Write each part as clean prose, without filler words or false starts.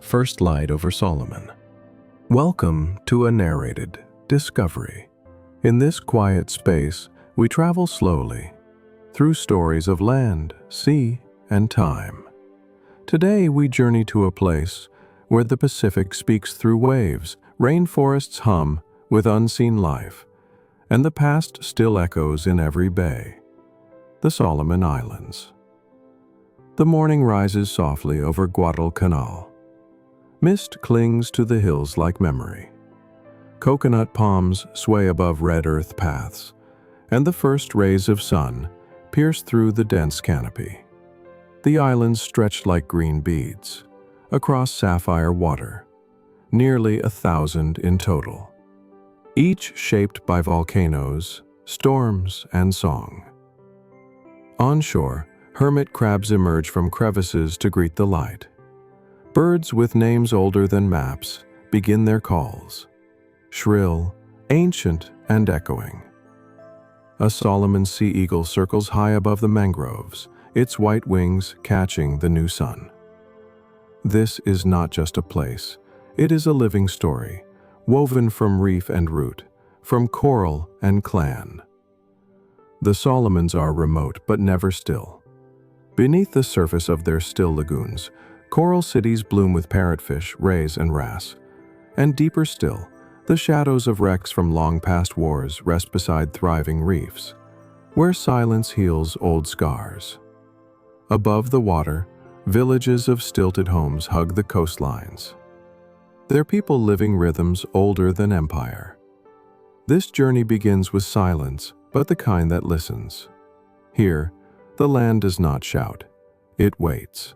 first light over Solomon. Welcome to a narrated discovery. In this quiet space, we travel slowly through stories of land, sea, and time. Today, we journey to a place where the Pacific speaks through waves, rainforests hum with unseen life, and the past still echoes in every bay. The Solomon Islands. The morning rises softly over Guadalcanal. Mist clings to the hills like memory. Coconut palms sway above red earth paths, and the first rays of sun pierce through the dense canopy. The islands stretch like green beads across sapphire water, nearly 1,000 in total, each shaped by volcanoes, storms, and song. On shore, hermit crabs emerge from crevices to greet the light. Birds with names older than maps begin their calls, shrill, ancient, and echoing. A Solomon sea eagle circles high above the mangroves, its white wings catching the new sun. This is not just a place, it is a living story, woven from reef and root, from coral and clan. The Solomons are remote but never still. Beneath the surface of their still lagoons, coral cities bloom with parrotfish, rays, and wrasse. And deeper still, the shadows of wrecks from long past wars rest beside thriving reefs, where silence heals old scars. Above the water, villages of stilted homes hug the coastlines, their people living rhythms older than empire. This journey begins with silence, but the kind that listens. Here, the land does not shout, it waits.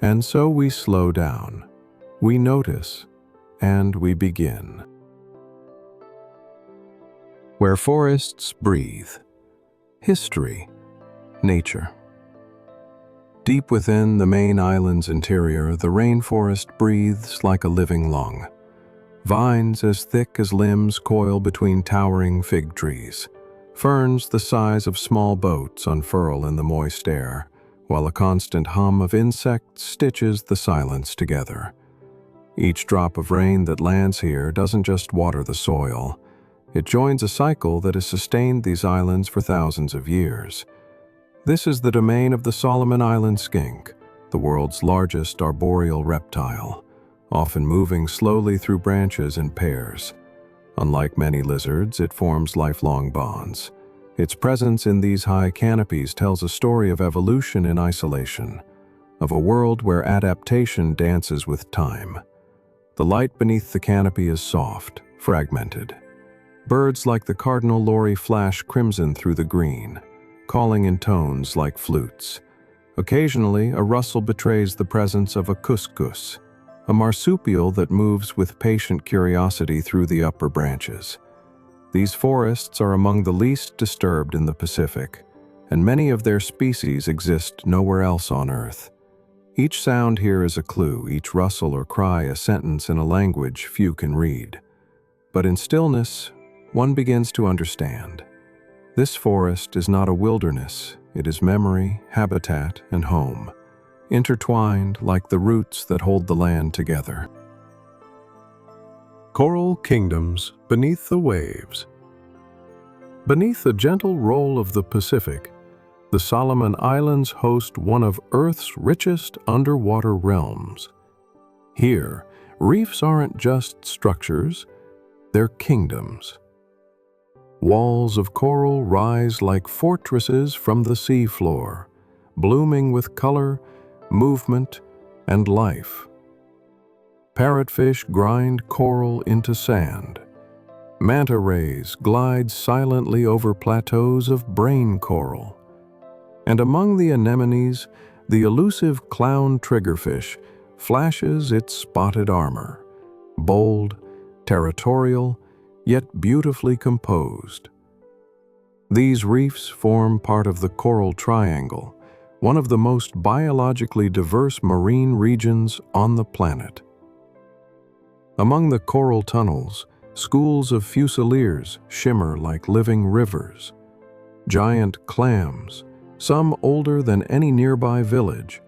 And so we slow down, we notice, and we begin. Where forests breathe. History. Nature. Deep within the main island's interior, the rainforest breathes like a living lung. Vines as thick as limbs coil between towering fig trees. Ferns the size of small boats unfurl in the moist air, while a constant hum of insects stitches the silence together. Each drop of rain that lands here doesn't just water the soil. It joins a cycle that has sustained these islands for thousands of years. This is the domain of the Solomon Island skink, the world's largest arboreal reptile, often moving slowly through branches in pairs. Unlike many lizards, it forms lifelong bonds. Its presence in these high canopies tells a story of evolution in isolation, of a world where adaptation dances with time. The light beneath the canopy is soft, fragmented. Birds like the cardinal lory flash crimson through the green, calling in tones like flutes. Occasionally, a rustle betrays the presence of a cuscus, a marsupial that moves with patient curiosity through the upper branches. These forests are among the least disturbed in the Pacific, and many of their species exist nowhere else on Earth. Each sound here is a clue, each rustle or cry a sentence in a language few can read. But in stillness, one begins to understand. This forest is not a wilderness, it is memory, habitat, and home, intertwined like the roots that hold the land together. Coral kingdoms beneath the waves. Beneath the gentle roll of the Pacific, the Solomon Islands host one of Earth's richest underwater realms. Here, reefs aren't just structures, they're kingdoms. Walls of coral rise like fortresses from the seafloor, blooming with color, movement, and life. Parrotfish grind coral into sand. Manta rays glide silently over plateaus of brain coral. And among the anemones, the elusive clown triggerfish flashes its spotted armor, bold, territorial, yet beautifully composed. These reefs form part of the Coral Triangle, one of the most biologically diverse marine regions on the planet. Among the coral tunnels, schools of fusiliers shimmer like living rivers. Giant clams, some older than any nearby village,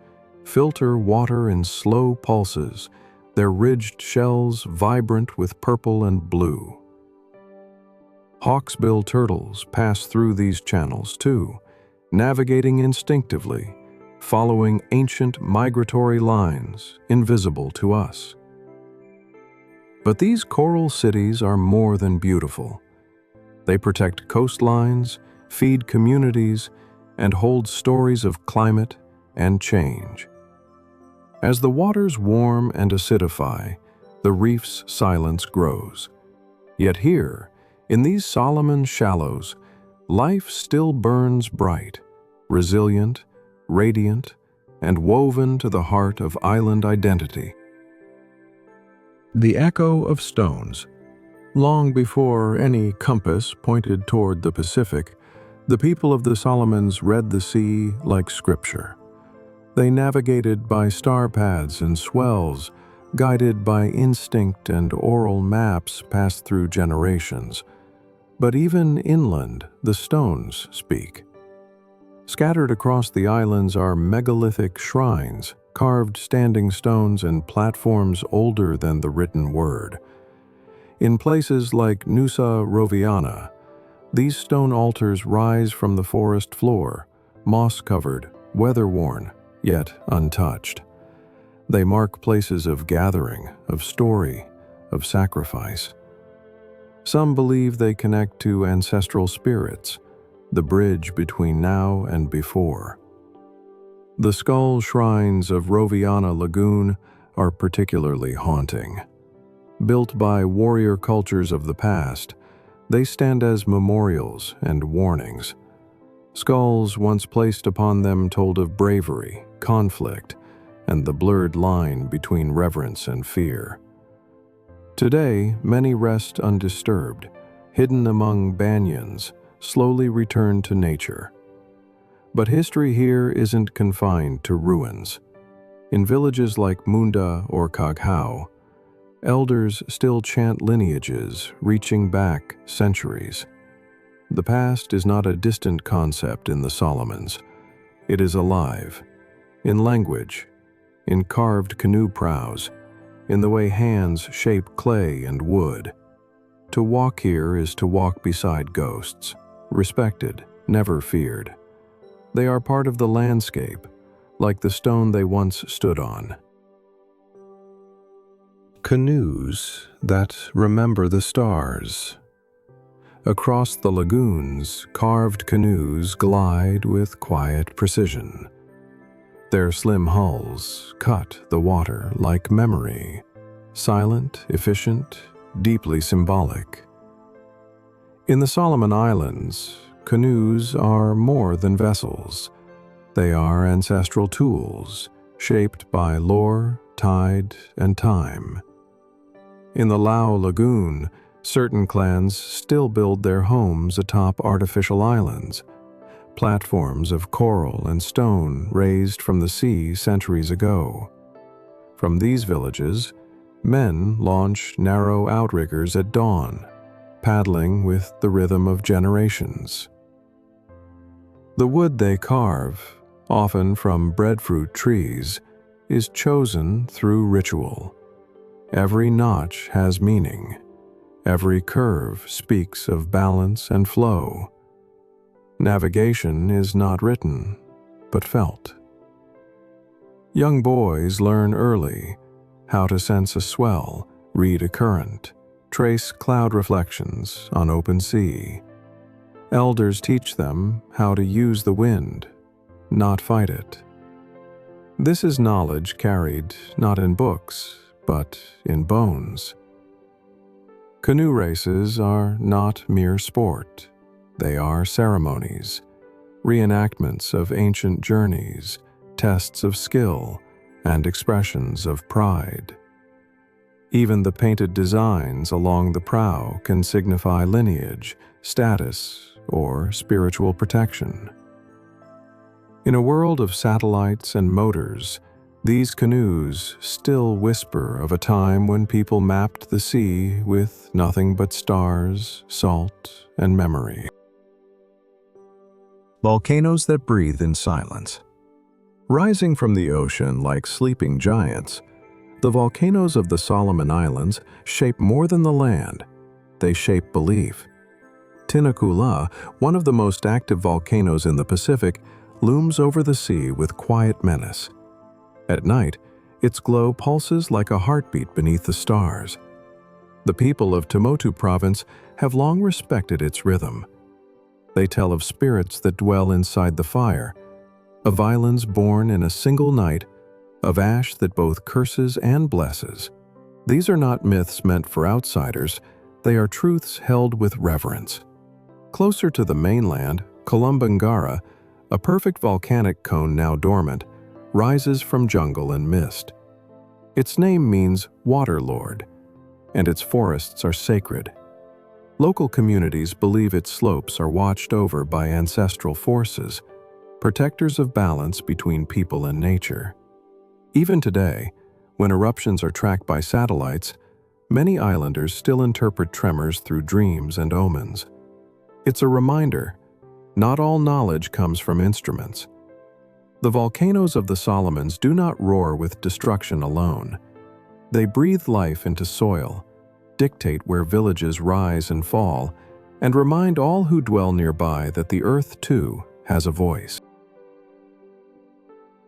filter water in slow pulses, their ridged shells vibrant with purple and blue. Hawksbill turtles pass through these channels too, navigating instinctively, following ancient migratory lines invisible to us. But these coral cities are more than beautiful. They protect coastlines, feed communities, and hold stories of climate and change. As the waters warm and acidify, the reef's silence grows. Yet here, in these Solomon shallows, life still burns bright, resilient, radiant, and woven to the heart of island identity. The echo of stones. Long before any compass pointed toward the Pacific, the people of the Solomons read the sea like scripture. They navigated by star paths and swells, guided by instinct and oral maps passed through generations. But even inland, the stones speak. Scattered across the islands are megalithic shrines, carved standing stones and platforms older than the written word. In places like Nusa Roviana, these stone altars rise from the forest floor, moss-covered, weather-worn, yet untouched. They mark places of gathering, of story, of sacrifice. Some believe they connect to ancestral spirits, the bridge between now and before. The skull shrines of Roviana Lagoon are particularly haunting. Built by warrior cultures of the past, they stand as memorials and warnings. Skulls once placed upon them told of bravery, conflict, and the blurred line between reverence and fear. Today, many rest undisturbed, hidden among banyans, slowly return to nature. But history here isn't confined to ruins. In villages like Munda or Kaghau, elders still chant lineages reaching back centuries. The past is not a distant concept in the Solomons. It is alive, in language, in carved canoe prows, in the way hands shape clay and wood. To walk here is to walk beside ghosts, respected, never feared. They are part of the landscape, like the stone they once stood on. Canoes that remember the stars. Across the lagoons, carved canoes glide with quiet precision. Their slim hulls cut the water like memory, silent, efficient, deeply symbolic. In the Solomon Islands, canoes are more than vessels. They are ancestral tools, shaped by lore, tide, and time. In the Lao Lagoon, certain clans still build their homes atop artificial islands, platforms of coral and stone raised from the sea centuries ago. From these villages, men launch narrow outriggers at dawn, paddling with the rhythm of generations. The wood they carve, often from breadfruit trees, is chosen through ritual. Every notch has meaning. Every curve speaks of balance and flow. Navigation is not written, but felt. Young boys learn early how to sense a swell, read a current, trace cloud reflections on open sea. Elders teach them how to use the wind, not fight it. This is knowledge carried not in books, but in bones. Canoe races are not mere sport. They are ceremonies, reenactments of ancient journeys, tests of skill, and expressions of pride. Even the painted designs along the prow can signify lineage, status, or spiritual protection. In a world of satellites and motors, these canoes still whisper of a time when people mapped the sea with nothing but stars, salt, and memory. Volcanoes that breathe in silence. Rising from the ocean like sleeping giants, The volcanoes of the Solomon Islands shape more than the land. They shape belief. Tinakula, one of the most active volcanoes in the Pacific, looms over the sea with quiet menace. At night, its glow pulses like a heartbeat beneath the stars. The people of Tumotu Province have long respected its rhythm. They tell of spirits that dwell inside the fire, of islands born in a single night, of ash that both curses and blesses. These are not myths meant for outsiders, they are truths held with reverence. Closer to the mainland, Kolumbangara, a perfect volcanic cone now dormant, rises from jungle and mist. Its name means water lord, and its forests are sacred. Local communities believe its slopes are watched over by ancestral forces, protectors of balance between people and nature. Even today, when eruptions are tracked by satellites, many islanders still interpret tremors through dreams and omens. It's a reminder, not all knowledge comes from instruments. The volcanoes of the Solomons do not roar with destruction alone. They breathe life into soil, dictate where villages rise and fall, and remind all who dwell nearby that the earth, too, has a voice.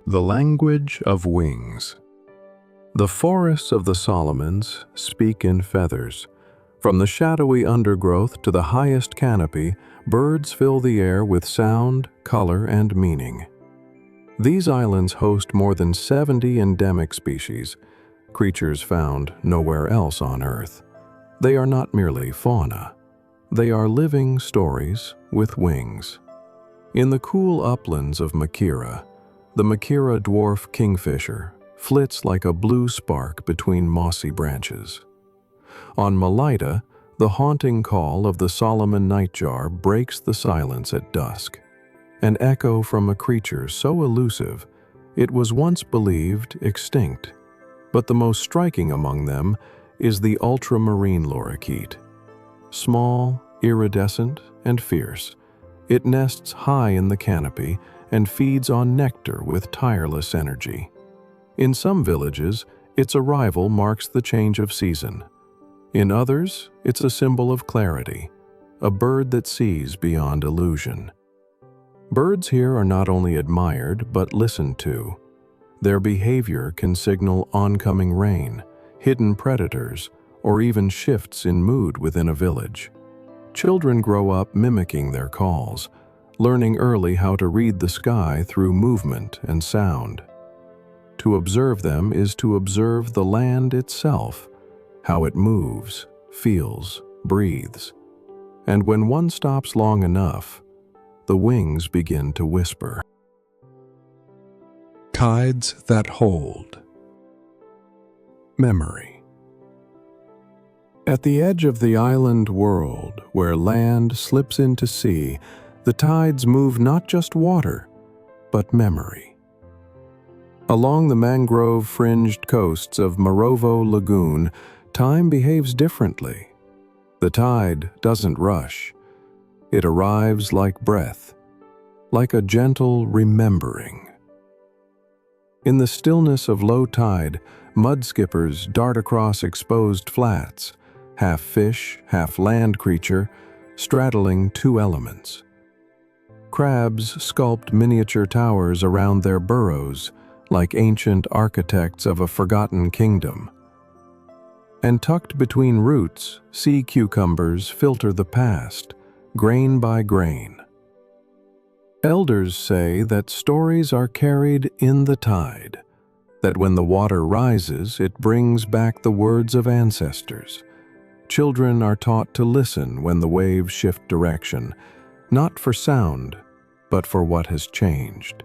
The language of wings. The forests of the Solomons speak in feathers. From the shadowy undergrowth to the highest canopy, birds fill the air with sound, color, and meaning. These islands host more than 70 endemic species, creatures found nowhere else on Earth. They are not merely fauna. They are living stories with wings. In the cool uplands of Makira, the Makira dwarf kingfisher flits like a blue spark between mossy branches. On Malaita, the haunting call of the Solomon nightjar breaks the silence at dusk, an echo from a creature so elusive it was once believed extinct. But the most striking among them is the ultramarine lorikeet. Small, iridescent, and fierce, it nests high in the canopy and feeds on nectar with tireless energy. In some villages, its arrival marks the change of season. In others, it's a symbol of clarity, a bird that sees beyond illusion. Birds here are not only admired but listened to. Their behavior can signal oncoming rain, hidden predators, or even shifts in mood within a village. Children grow up mimicking their calls, learning early how to read the sky through movement and sound. To observe them is to observe the land itself, how it moves, feels, breathes. And when one stops long enough, the wings begin to whisper. Tides that hold. Memory. At the edge of the island world, where land slips into sea, the tides move not just water, but memory. Along the mangrove-fringed coasts of Marovo Lagoon, time behaves differently. The tide doesn't rush. It arrives like breath, like a gentle remembering. In the stillness of low tide, mud skippers dart across exposed flats, half fish, half land creature, straddling two elements. Crabs sculpt miniature towers around their burrows, like ancient architects of a forgotten kingdom. And tucked between roots, sea cucumbers filter the past, grain by grain. Elders say that stories are carried in the tide, that when the water rises, it brings back the words of ancestors. Children are taught to listen when the waves shift direction, not for sound, but for what has changed.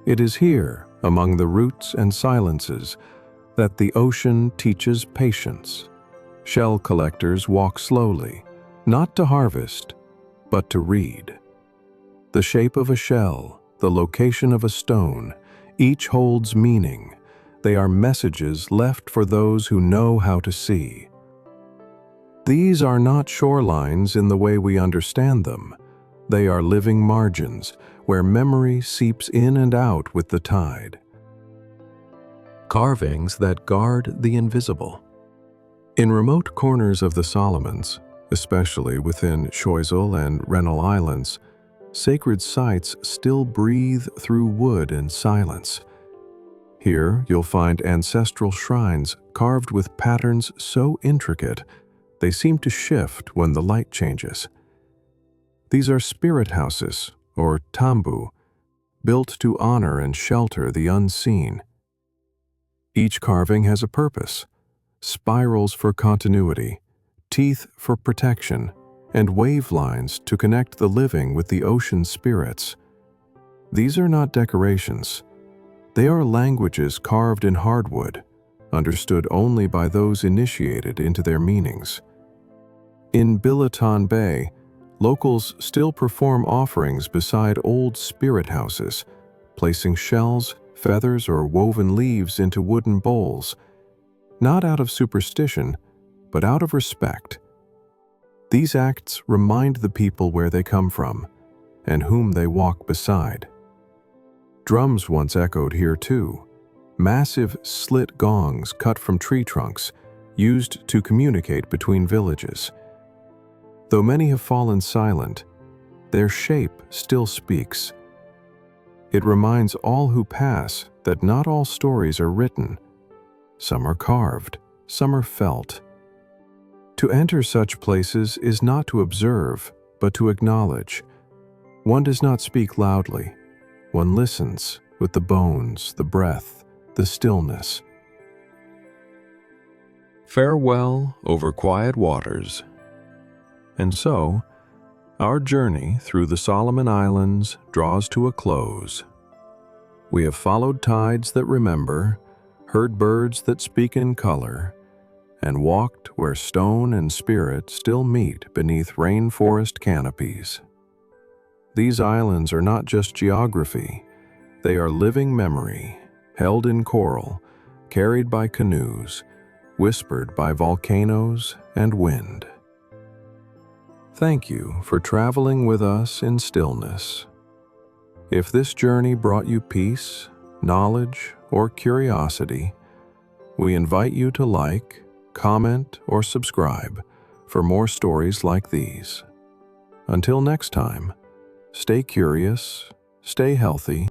It is here, among the roots and silences, that the ocean teaches patience. Shell collectors walk slowly, not to harvest, but to read. The shape of a shell, the location of a stone, each holds meaning. They are messages left for those who know how to see. These are not shorelines in the way we understand them. They are living margins where memory seeps in and out with the tide. carvings that guard the invisible. In remote corners of the Solomons, especially within Choiseul and Rennell Islands, sacred sites still breathe through wood and silence. Here you'll find ancestral shrines carved with patterns so intricate they seem to shift when the light changes. These are spirit houses, or tambu, built to honor and shelter the unseen. Each carving has a purpose: spirals for continuity, teeth for protection, and wave lines to connect the living with the ocean spirits. These are not decorations. They are languages carved in hardwood, understood only by those initiated into their meanings. In Billiton Bay, locals still perform offerings beside old spirit houses, placing shells, feathers, or woven leaves into wooden bowls, not out of superstition, but out of respect. These acts remind the people where they come from and whom they walk beside. Drums once echoed here too, massive slit gongs cut from tree trunks, used to communicate between villages. Though many have fallen silent, their shape still speaks. It reminds all who pass that not all stories are written. Some are carved, some are felt. To enter such places is not to observe, but to acknowledge. One does not speak loudly. One listens with the bones, the breath, the stillness. Farewell over quiet waters. And so, our journey through the Solomon Islands draws to a close. We have followed tides that remember, heard birds that speak in color, and walked where stone and spirit still meet beneath rainforest canopies. These islands are not just geography, they are living memory, held in coral, carried by canoes, whispered by volcanoes and wind. Thank you for traveling with us in stillness. If this journey brought you peace, knowledge, or curiosity, we invite you to like, comment, or subscribe for more stories like these. Until next time, stay curious, stay healthy,